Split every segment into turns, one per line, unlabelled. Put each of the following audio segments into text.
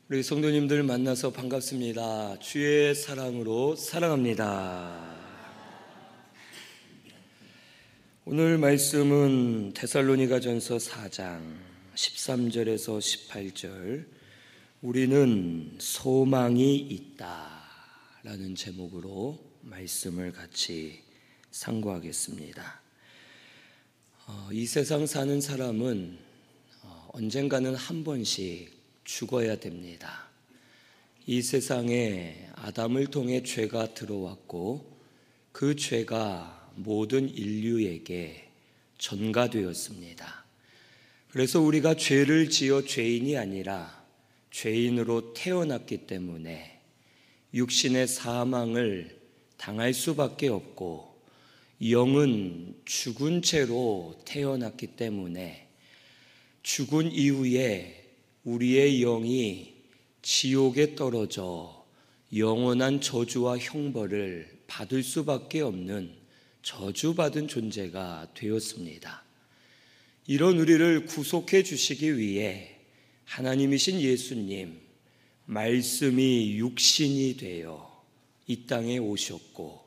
우리 성도님들 만나서 반갑습니다. 주의 사랑으로 사랑합니다. 오늘 말씀은 데살로니가전서 4장 13절에서 18절, 우리는 소망이 있다라는 제목으로 말씀을 같이 상고하겠습니다. 이 세상 사는 사람은 언젠가는 한 번씩 죽어야 됩니다. 이 세상에 아담을 통해 죄가 들어왔고 그 죄가 모든 인류에게 전가되었습니다. 그래서 우리가 죄를 지어 죄인이 아니라 죄인으로 태어났기 때문에 육신의 사망을 당할 수밖에 없고 영은 죽은 채로 태어났기 때문에 죽은 이후에 우리의 영이 지옥에 떨어져 영원한 저주와 형벌을 받을 수밖에 없는 저주받은 존재가 되었습니다. 이런 우리를 구속해 주시기 위해 하나님이신 예수님, 말씀이 육신이 되어 이 땅에 오셨고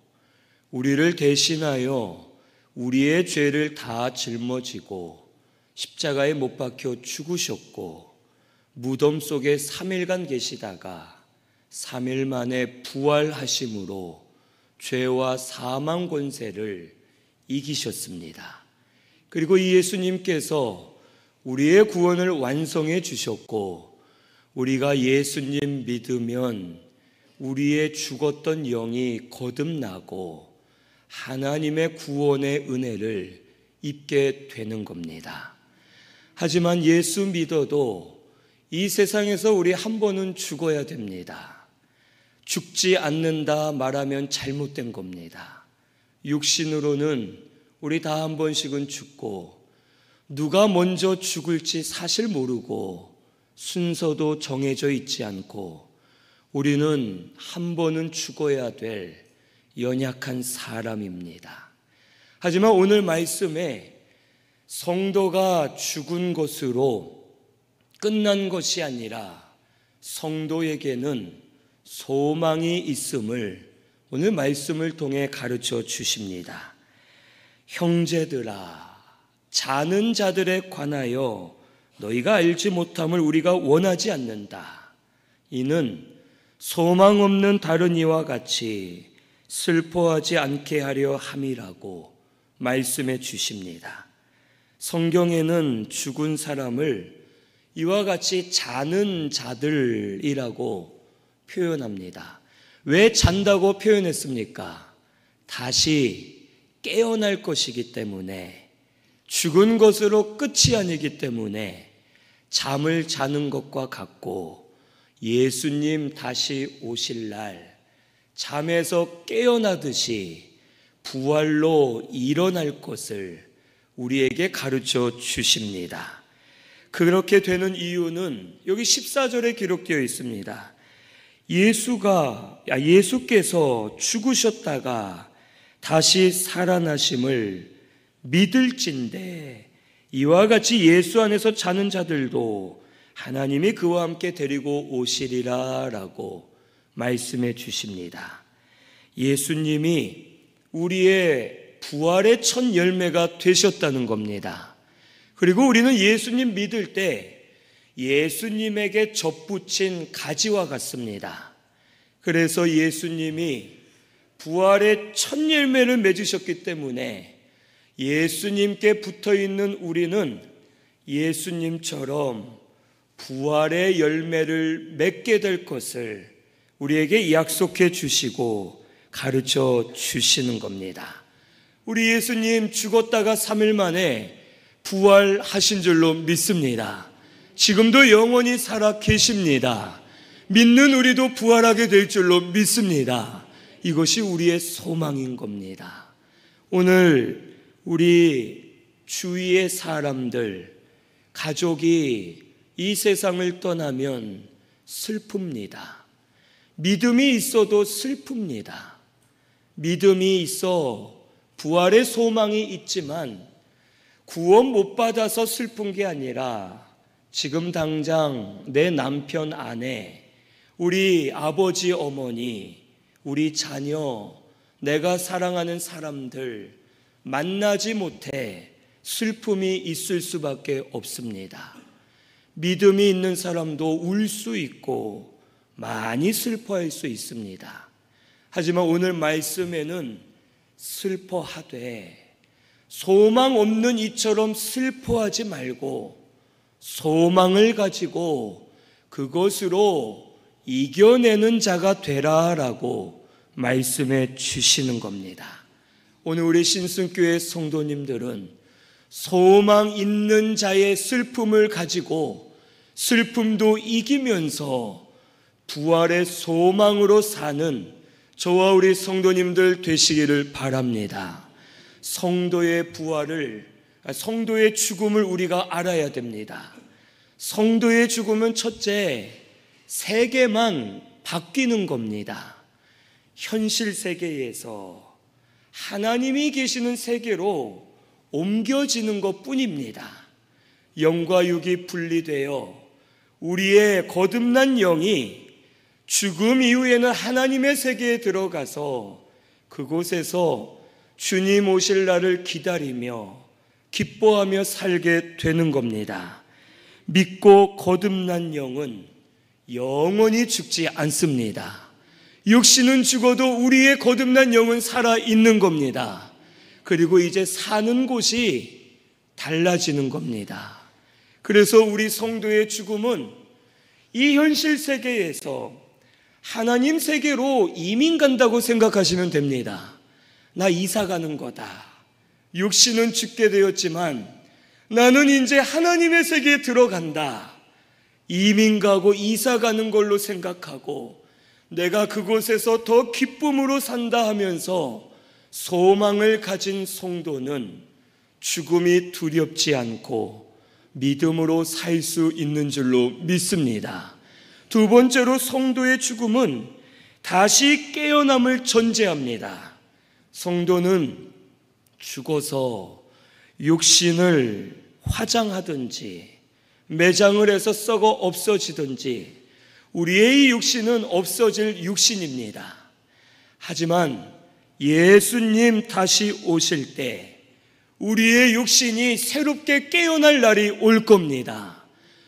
우리를 대신하여 우리의 죄를 다 짊어지고 십자가에 못 박혀 죽으셨고 무덤 속에 3일간 계시다가 3일 만에 부활하심으로 죄와 사망 권세를 이기셨습니다. 그리고 이 예수님께서 우리의 구원을 완성해 주셨고 우리가 예수님 믿으면 우리의 죽었던 영이 거듭나고 하나님의 구원의 은혜를 입게 되는 겁니다. 하지만 예수 믿어도 이 세상에서 우리 한 번은 죽어야 됩니다. 죽지 않는다 말하면 잘못된 겁니다. 육신으로는 우리 다 한 번씩은 죽고 누가 먼저 죽을지 사실 모르고 순서도 정해져 있지 않고 우리는 한 번은 죽어야 될 연약한 사람입니다. 하지만 오늘 말씀에 성도가 죽은 것으로 끝난 것이 아니라 성도에게는 소망이 있음을 오늘 말씀을 통해 가르쳐 주십니다. 형제들아, 자는 자들에 관하여 너희가 알지 못함을 우리가 원하지 않는다. 이는 소망 없는 다른 이와 같이 슬퍼하지 않게 하려 함이라고 말씀해 주십니다. 성경에는 죽은 사람을 이와 같이 자는 자들이라고 표현합니다. 왜 잔다고 표현했습니까? 다시 깨어날 것이기 때문에, 죽은 것으로 끝이 아니기 때문에 잠을 자는 것과 같고 예수님 다시 오실 날 잠에서 깨어나듯이 부활로 일어날 것을 우리에게 가르쳐 주십니다. 그렇게 되는 이유는 여기 14절에 기록되어 있습니다. 예수께서 죽으셨다가 다시 살아나심을 믿을진대 이와 같이 예수 안에서 자는 자들도 하나님이 그와 함께 데리고 오시리라 라고 말씀해 주십니다. 예수님이 우리의 부활의 첫 열매가 되셨다는 겁니다. 그리고 우리는 예수님 믿을 때 예수님에게 접붙인 가지와 같습니다. 그래서 예수님이 부활의 첫 열매를 맺으셨기 때문에 예수님께 붙어있는 우리는 예수님처럼 부활의 열매를 맺게 될 것을 우리에게 약속해 주시고 가르쳐 주시는 겁니다. 우리 예수님 죽었다가 3일 만에 부활하신 줄로 믿습니다. 지금도 영원히 살아 계십니다. 믿는 우리도 부활하게 될 줄로 믿습니다. 이것이 우리의 소망인 겁니다. 오늘 우리 주위의 사람들, 가족이 이 세상을 떠나면 슬픕니다. 믿음이 있어도 슬픕니다. 믿음이 있어 부활의 소망이 있지만 구원 못 받아서 슬픈 게 아니라 지금 당장 내 남편, 아내, 우리 아버지, 어머니, 우리 자녀, 내가 사랑하는 사람들 만나지 못해 슬픔이 있을 수밖에 없습니다. 믿음이 있는 사람도 울 수 있고 많이 슬퍼할 수 있습니다. 하지만 오늘 말씀에는 슬퍼하되 소망 없는 이처럼 슬퍼하지 말고 소망을 가지고 그것으로 이겨내는 자가 되라라고 말씀해 주시는 겁니다. 오늘 우리 신승교회 성도님들은 소망 있는 자의 슬픔을 가지고 슬픔도 이기면서 부활의 소망으로 사는 저와 우리 성도님들 되시기를 바랍니다. 성도의 죽음을 우리가 알아야 됩니다. 성도의 죽음은 첫째, 세계만 바뀌는 겁니다. 현실 세계에서 하나님이 계시는 세계로 옮겨지는 것 뿐입니다. 영과 육이 분리되어 우리의 거듭난 영이 죽음 이후에는 하나님의 세계에 들어가서 그곳에서 주님 오실 날을 기다리며 기뻐하며 살게 되는 겁니다. 믿고 거듭난 영은 영원히 죽지 않습니다. 육신은 죽어도 우리의 거듭난 영은 살아있는 겁니다. 그리고 이제 사는 곳이 달라지는 겁니다. 그래서 우리 성도의 죽음은 이 현실 세계에서 하나님 세계로 이민 간다고 생각하시면 됩니다. 나 이사 가는 거다. 육신은 죽게 되었지만 나는 이제 하나님의 세계에 들어간다. 이민 가고 이사 가는 걸로 생각하고 내가 그곳에서 더 기쁨으로 산다 하면서 소망을 가진 성도는 죽음이 두렵지 않고 믿음으로 살 수 있는 줄로 믿습니다. 두 번째로 성도의 죽음은 다시 깨어남을 전제합니다. 성도는 죽어서 육신을 화장하든지 매장을 해서 썩어 없어지든지 우리의 이 육신은 없어질 육신입니다. 하지만 예수님 다시 오실 때 우리의 육신이 새롭게 깨어날 날이 올 겁니다.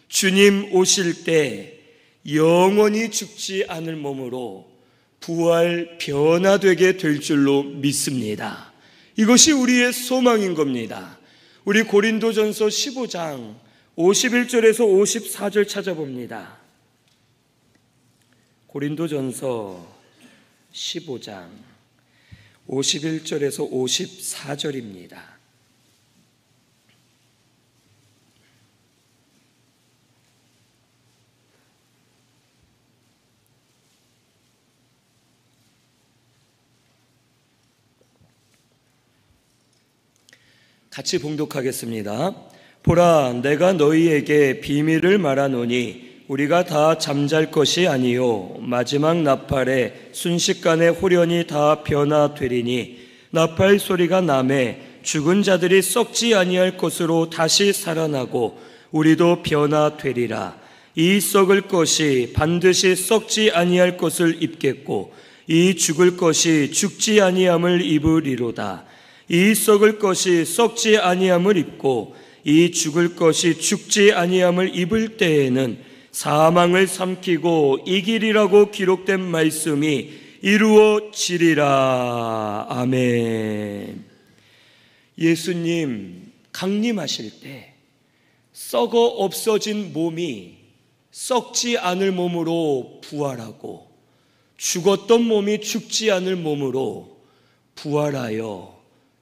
주님 오실 때 영원히 죽지 않을 몸으로 부활 변화되게 될 줄로 믿습니다. 이것이 우리의 소망인 겁니다. 우리 고린도전서 15장 51절에서 54절 찾아봅니다. 고린도전서 15장 51절에서 54절입니다. 같이 봉독하겠습니다. 보라, 내가 너희에게 비밀을 말하노니 우리가 다 잠잘 것이 아니요 마지막 나팔에 순식간에 홀연히 다 변화되리니 나팔 소리가 나매 죽은 자들이 썩지 아니할 것으로 다시 살아나고 우리도 변화되리라. 이 썩을 것이 반드시 썩지 아니할 것을 입겠고 이 죽을 것이 죽지 아니함을 입으리로다. 이 썩을 것이 썩지 아니함을 입고 이 죽을 것이 죽지 아니함을 입을 때에는 사망을 삼키고 이기리라고 기록된 말씀이 이루어지리라. 아멘. 예수님 강림하실 때 썩어 없어진 몸이 썩지 않을 몸으로 부활하고 죽었던 몸이 죽지 않을 몸으로 부활하여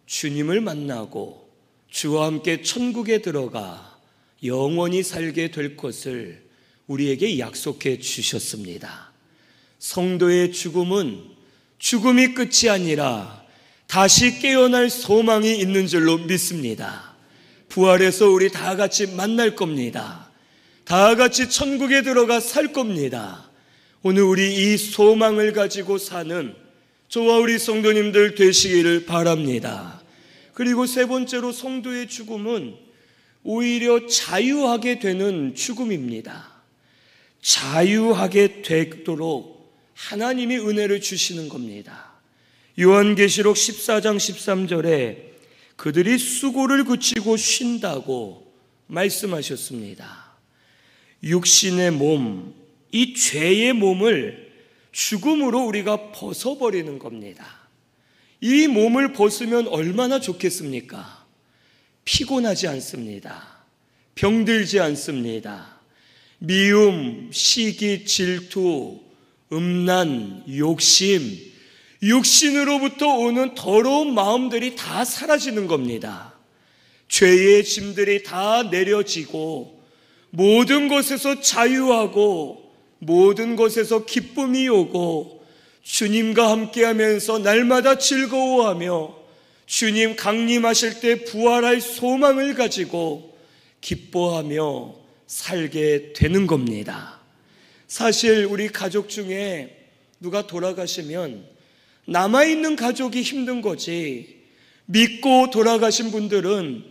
주님을 만나고 주와 함께 천국에 들어가 영원히 살게 될 것을 우리에게 약속해 주셨습니다. 성도의 죽음은 죽음이 끝이 아니라 다시 깨어날 소망이 있는 줄로 믿습니다. 부활해서 우리 다 같이 만날 겁니다. 다 같이 천국에 들어가 살 겁니다. 오늘 우리 이 소망을 가지고 사는 저와 우리 성도님들 되시기를 바랍니다. 그리고 세 번째로 성도의 죽음은 오히려 자유하게 되는 죽음입니다. 자유하게 되도록 하나님이 은혜를 주시는 겁니다. 요한계시록 14장 13절에 그들이 수고를 그치고 쉰다고 말씀하셨습니다. 육신의 몸, 이 죄의 몸을 죽음으로 우리가 벗어버리는 겁니다. 이 몸을 벗으면 얼마나 좋겠습니까? 피곤하지 않습니다. 병들지 않습니다. 미움, 시기, 질투, 음란, 욕심, 육신으로부터 오는 더러운 마음들이 다 사라지는 겁니다. 죄의 짐들이 다 내려지고 모든 것에서 자유하고 모든 것에서 기쁨이 오고 주님과 함께하면서 날마다 즐거워하며 주님 강림하실 때 부활할 소망을 가지고 기뻐하며 살게 되는 겁니다. 사실 우리 가족 중에 누가 돌아가시면 남아있는 가족이 힘든 거지, 믿고 돌아가신 분들은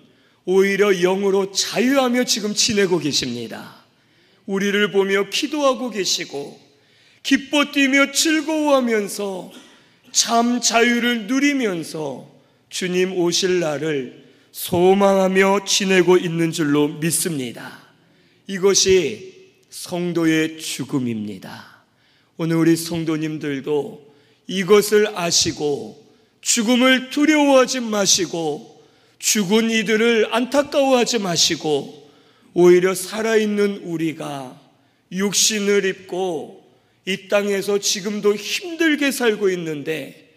오히려 영으로 자유하며 지금 지내고 계십니다. 우리를 보며 기도하고 계시고 기뻐 뛰며 즐거워하면서 참 자유를 누리면서 주님 오실 날을 소망하며 지내고 있는 줄로 믿습니다. 이것이 성도의 죽음입니다. 오늘 우리 성도님들도 이것을 아시고 죽음을 두려워하지 마시고 죽은 이들을 안타까워하지 마시고 오히려 살아있는 우리가 육신을 입고 이 땅에서 지금도 힘들게 살고 있는데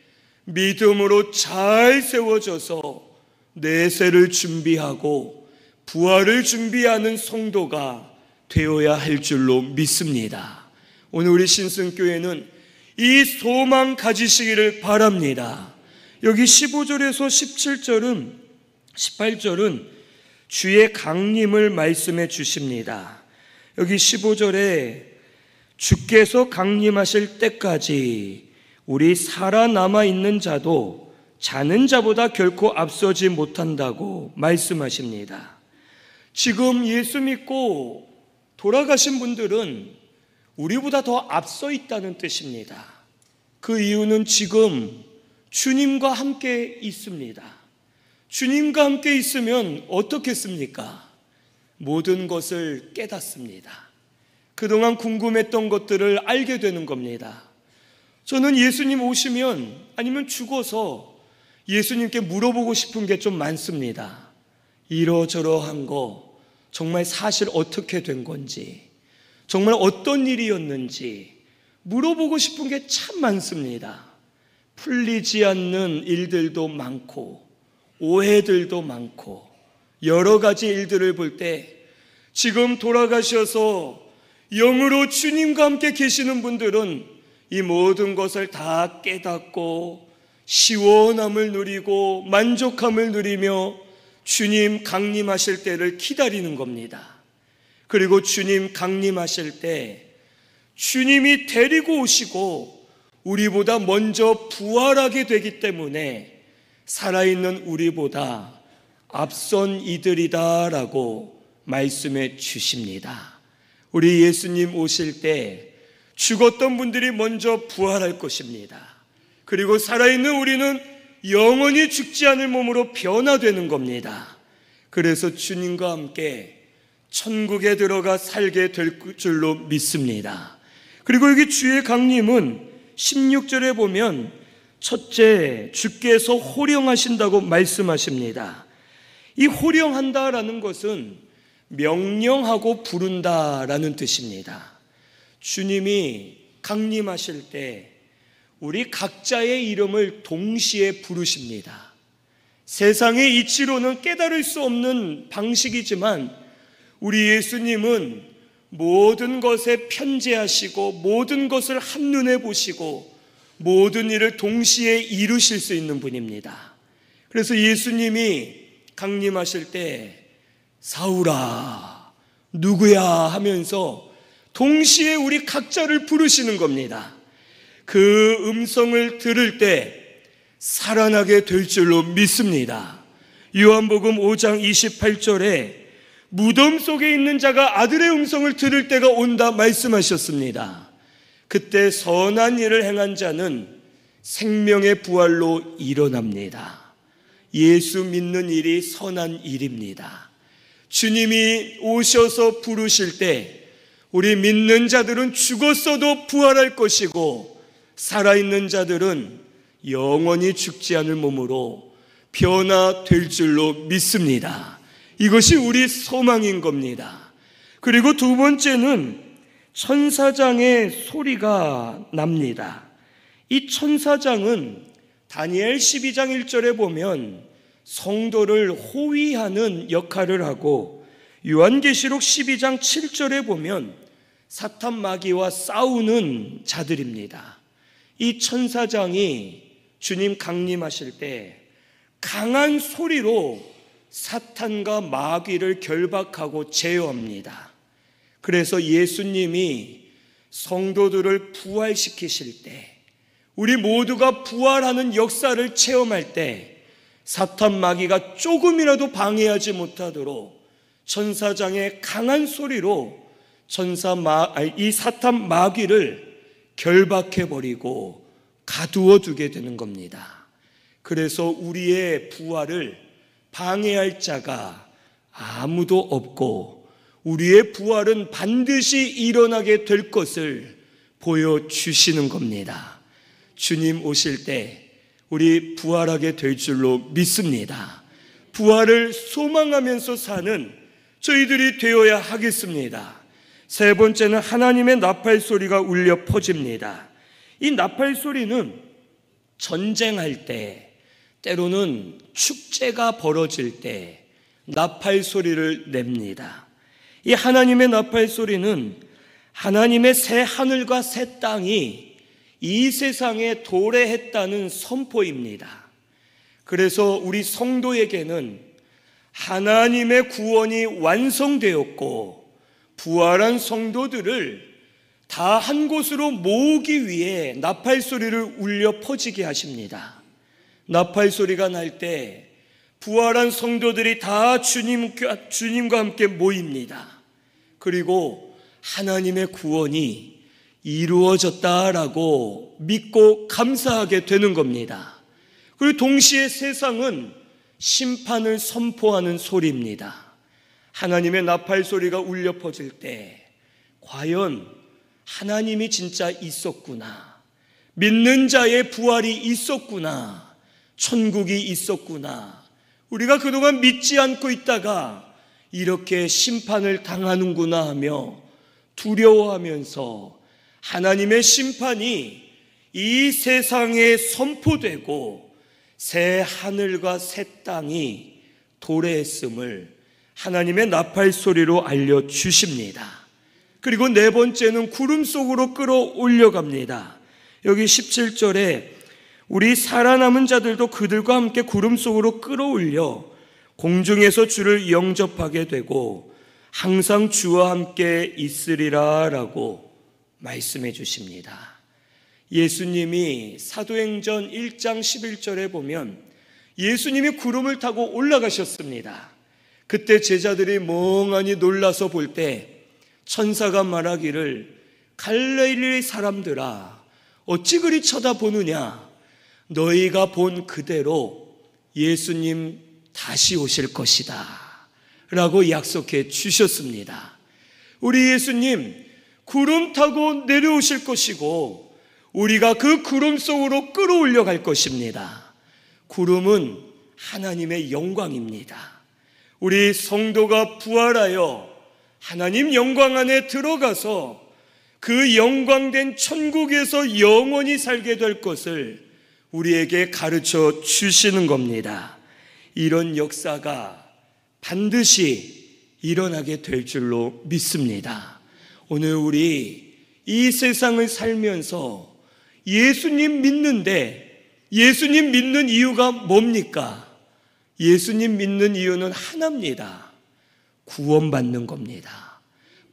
믿음으로 잘 세워져서 내세를 준비하고 부활을 준비하는 성도가 되어야 할 줄로 믿습니다. 오늘 우리 신승교회는 이 소망 가지시기를 바랍니다. 여기 15절에서 17절은 18절은 주의 강림을 말씀해 주십니다. 여기 15절에 주께서 강림하실 때까지 우리 살아남아 있는 자도 자는 자보다 결코 앞서지 못한다고 말씀하십니다. 지금 예수 믿고 돌아가신 분들은 우리보다 더 앞서 있다는 뜻입니다. 그 이유는 지금 주님과 함께 있습니다. 주님과 함께 있으면 어떻겠습니까? 모든 것을 깨닫습니다. 그동안 궁금했던 것들을 알게 되는 겁니다. 저는 예수님 오시면 아니면 죽어서 예수님께 물어보고 싶은 게 좀 많습니다. 이러저러한 거 정말 사실 어떻게 된 건지, 정말 어떤 일이었는지 물어보고 싶은 게 참 많습니다. 풀리지 않는 일들도 많고 오해들도 많고 여러 가지 일들을 볼 때 지금 돌아가셔서 영으로 주님과 함께 계시는 분들은 이 모든 것을 다 깨닫고 시원함을 누리고 만족함을 누리며 주님 강림하실 때를 기다리는 겁니다. 그리고 주님 강림하실 때 주님이 데리고 오시고 우리보다 먼저 부활하게 되기 때문에 살아있는 우리보다 앞선 이들이다라고 말씀해 주십니다. 우리 예수님 오실 때 죽었던 분들이 먼저 부활할 것입니다. 그리고 살아있는 우리는 영원히 죽지 않을 몸으로 변화되는 겁니다. 그래서 주님과 함께 천국에 들어가 살게 될 줄로 믿습니다. 그리고 여기 주의 강림은 16절에 보면 첫째, 주께서 호령하신다고 말씀하십니다. 이 호령한다라는 것은 명령하고 부른다라는 뜻입니다. 주님이 강림하실 때 우리 각자의 이름을 동시에 부르십니다. 세상의 이치로는 깨달을 수 없는 방식이지만 우리 예수님은 모든 것에 편재하시고 모든 것을 한눈에 보시고 모든 일을 동시에 이루실 수 있는 분입니다. 그래서 예수님이 강림하실 때 사울아 누구야 하면서 동시에 우리 각자를 부르시는 겁니다. 그 음성을 들을 때 살아나게 될 줄로 믿습니다. 요한복음 5장 28절에 무덤 속에 있는 자가 아들의 음성을 들을 때가 온다 말씀하셨습니다. 그때 선한 일을 행한 자는 생명의 부활로 일어납니다. 예수 믿는 일이 선한 일입니다. 주님이 오셔서 부르실 때 우리 믿는 자들은 죽었어도 부활할 것이고, 살아있는 자들은 영원히 죽지 않을 몸으로 변화될 줄로 믿습니다. 이것이 우리 소망인 겁니다. 그리고 두 번째는 천사장의 소리가 납니다. 이 천사장은 다니엘 12장 1절에 보면 성도를 호위하는 역할을 하고, 요한계시록 12장 7절에 보면 사탄 마귀와 싸우는 자들입니다. 이 천사장이 주님 강림하실 때 강한 소리로 사탄과 마귀를 결박하고 제어합니다. 그래서 예수님이 성도들을 부활시키실 때, 우리 모두가 부활하는 역사를 체험할 때 사탄 마귀가 조금이라도 방해하지 못하도록 천사장의 강한 소리로 이 사탄 마귀를 결박해버리고 가두어두게 되는 겁니다. 그래서 우리의 부활을 방해할 자가 아무도 없고, 우리의 부활은 반드시 일어나게 될 것을 보여주시는 겁니다. 주님 오실 때 우리 부활하게 될 줄로 믿습니다. 부활을 소망하면서 사는 저희들이 되어야 하겠습니다. 세 번째는 하나님의 나팔 소리가 울려 퍼집니다. 이 나팔 소리는 전쟁할 때, 때로는 축제가 벌어질 때 나팔 소리를 냅니다. 이 하나님의 나팔 소리는 하나님의 새 하늘과 새 땅이 이 세상에 도래했다는 선포입니다. 그래서 우리 성도에게는 하나님의 구원이 완성되었고, 부활한 성도들을 다 한 곳으로 모으기 위해 나팔 소리를 울려 퍼지게 하십니다. 나팔 소리가 날 때 부활한 성도들이 다 주님과 함께 모입니다. 그리고 하나님의 구원이 이루어졌다라고 믿고 감사하게 되는 겁니다. 그리고 동시에 세상은 심판을 선포하는 소리입니다. 하나님의 나팔 소리가 울려 퍼질 때 과연 하나님이 진짜 있었구나, 믿는 자의 부활이 있었구나, 천국이 있었구나, 우리가 그동안 믿지 않고 있다가 이렇게 심판을 당하는구나 하며 두려워하면서 하나님의 심판이 이 세상에 선포되고 새 하늘과 새 땅이 도래했음을 하나님의 나팔 소리로 알려주십니다. 그리고 네 번째는 구름 속으로 끌어올려 갑니다. 여기 17절에 우리 살아남은 자들도 그들과 함께 구름 속으로 끌어올려 공중에서 주를 영접하게 되고 항상 주와 함께 있으리라 라고 말씀해 주십니다. 예수님이 사도행전 1장 11절에 보면 예수님이 구름을 타고 올라가셨습니다. 그때 제자들이 멍하니 놀라서 볼 때 천사가 말하기를 갈릴리 사람들아 어찌 그리 쳐다보느냐, 너희가 본 그대로 예수님 다시 오실 것이다 라고 약속해 주셨습니다. 우리 예수님 구름 타고 내려오실 것이고 우리가 그 구름 속으로 끌어올려 갈 것입니다. 구름은 하나님의 영광입니다. 우리 성도가 부활하여 하나님 영광 안에 들어가서 그 영광된 천국에서 영원히 살게 될 것을 우리에게 가르쳐 주시는 겁니다. 이런 역사가 반드시 일어나게 될 줄로 믿습니다. 오늘 우리 이 세상을 살면서 예수님 믿는데, 예수님 믿는 이유가 뭡니까? 예수님 믿는 이유는 하나입니다. 구원받는 겁니다.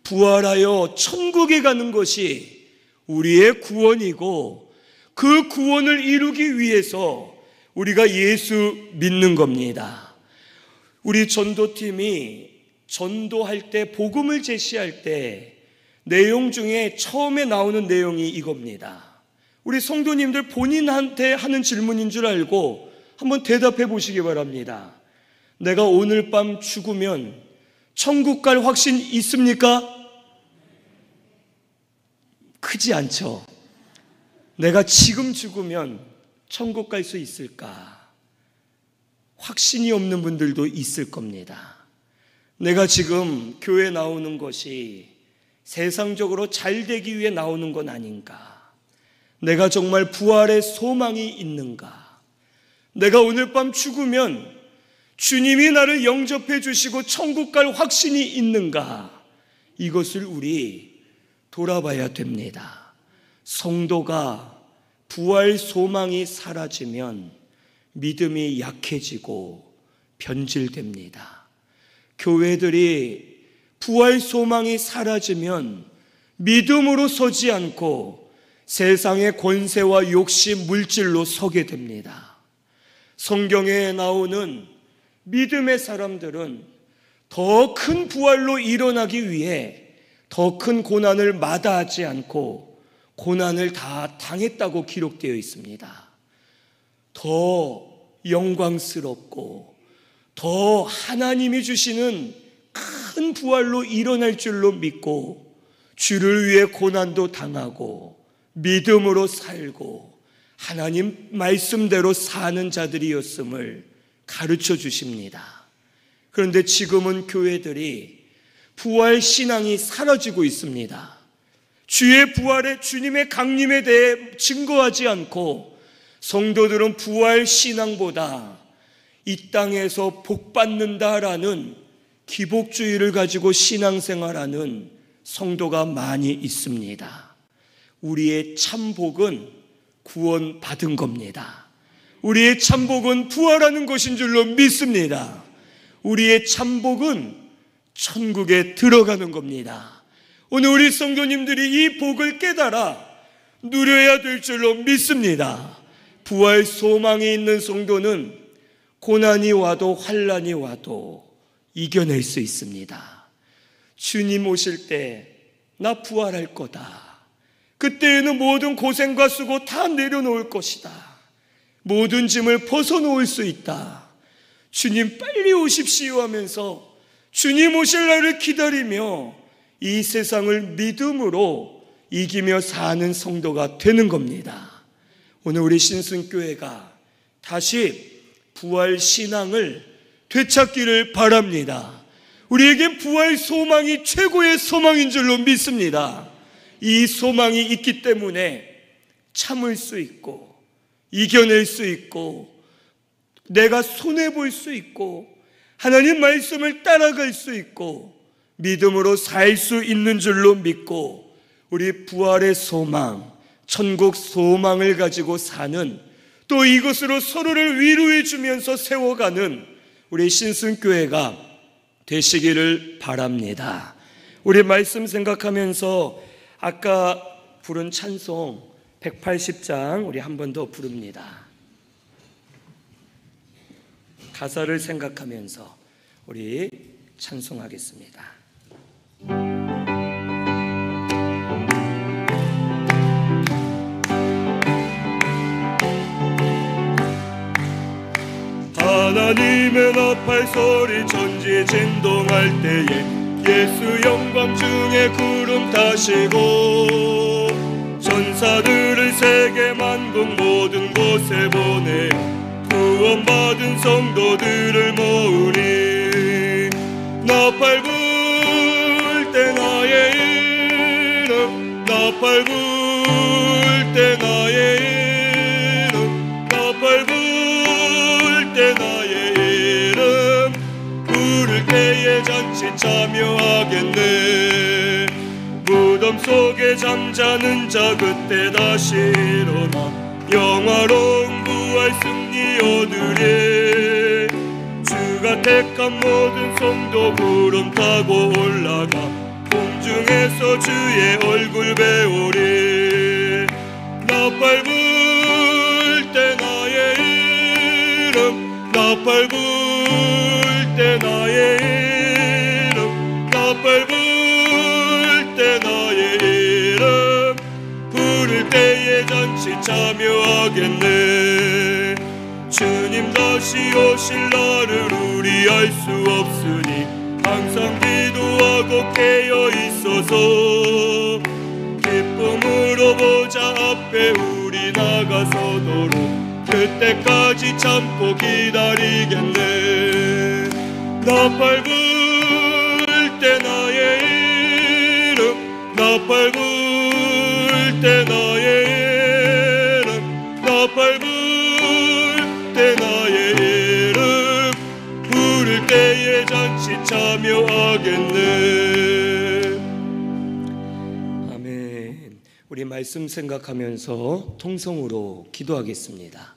부활하여 천국에 가는 것이 우리의 구원이고, 그 구원을 이루기 위해서 우리가 예수 믿는 겁니다. 우리 전도팀이 전도할 때, 복음을 제시할 때 내용 중에 처음에 나오는 내용이 이겁니다. 우리 성도님들 본인한테 하는 질문인 줄 알고 한번 대답해 보시기 바랍니다. 내가 오늘 밤 죽으면 천국 갈 확신 있습니까? 크지 않죠? 내가 지금 죽으면 천국 갈 수 있을까? 확신이 없는 분들도 있을 겁니다. 내가 지금 교회 나오는 것이 세상적으로 잘 되기 위해 나오는 건 아닌가? 내가 정말 부활의 소망이 있는가? 내가 오늘 밤 죽으면 주님이 나를 영접해 주시고 천국 갈 확신이 있는가? 이것을 우리 돌아봐야 됩니다. 성도가 부활 소망이 사라지면 믿음이 약해지고 변질됩니다. 교회들이 부활 소망이 사라지면 믿음으로 서지 않고 세상의 권세와 욕심, 물질로 서게 됩니다. 성경에 나오는 믿음의 사람들은 더 큰 부활로 일어나기 위해 더 큰 고난을 마다하지 않고 고난을 다 당했다고 기록되어 있습니다. 더 영광스럽고 더 하나님이 주시는 큰 부활로 일어날 줄로 믿고 주를 위해 고난도 당하고 믿음으로 살고 하나님 말씀대로 사는 자들이었음을 가르쳐 주십니다. 그런데 지금은 교회들이 부활 신앙이 사라지고 있습니다. 주의 부활에 주님의 강림에 대해 증거하지 않고 성도들은 부활 신앙보다 이 땅에서 복 받는다라는 기복주의를 가지고 신앙생활하는 성도가 많이 있습니다. 우리의 참복은 구원받은 겁니다. 우리의 참복은 부활하는 것인 줄로 믿습니다. 우리의 참복은 천국에 들어가는 겁니다. 오늘 우리 성도님들이 이 복을 깨달아 누려야 될 줄로 믿습니다. 부활 소망이 있는 성도는 고난이 와도 환난이 와도 이겨낼 수 있습니다. 주님 오실 때 나 부활할 거다. 그때에는 모든 고생과 수고 다 내려놓을 것이다. 모든 짐을 벗어놓을 수 있다. 주님 빨리 오십시오 하면서 주님 오실 날을 기다리며 이 세상을 믿음으로 이기며 사는 성도가 되는 겁니다. 오늘 우리 신순교회가 다시 부활 신앙을 되찾기를 바랍니다. 우리에게 부활 소망이 최고의 소망인 줄로 믿습니다. 이 소망이 있기 때문에 참을 수 있고 이겨낼 수 있고 내가 손해볼 수 있고 하나님 말씀을 따라갈 수 있고 믿음으로 살 수 있는 줄로 믿고 우리 부활의 소망, 천국 소망을 가지고 사는 또 이것으로 서로를 위로해 주면서 세워가는 우리 신순교회가 되시기를 바랍니다. 우리 말씀 생각하면서 아까 부른 찬송 180장 우리 한 번 더 부릅니다. 가사를 생각하면서 우리 찬송하겠습니다. 하나님의 나팔 소리 천지 진동할 때에 예수 영광 중에 구름 타시고 천사들을 세계 만국 모든 곳에 보내 구원받은 성도들을 모으니 나팔 불 때 나의 이름 나팔 불 때 나의 이름 나팔 불 때 나의 이름 부를 때에 잔치 참여하겠네. 무덤 속에 잠자는 자 그때 다시 일어나 영화로운 부활 승리 얻으리. 주가 택한 모든 성도 구름 타고 올라가 공중에서 주의 얼굴 배우리. 나팔 불 때 나의 이름 나팔 불 때 나의 이름 잔치 참여하겠네. 주님 다시 오실 날을 우리 알 수 없으니 항상 기도하고 깨어 있어서 기쁨으로 보좌 앞에 우리 나가서도록 그때까지 참고 기다리겠네. 나팔 불 때 나의 이름, 나팔 불 때 나의 이름, 나팔 불 때 나의 이름 부를 때에 잔치 참여하겠네. 아멘. 우리 말씀 생각하면서 통성으로 기도하겠습니다.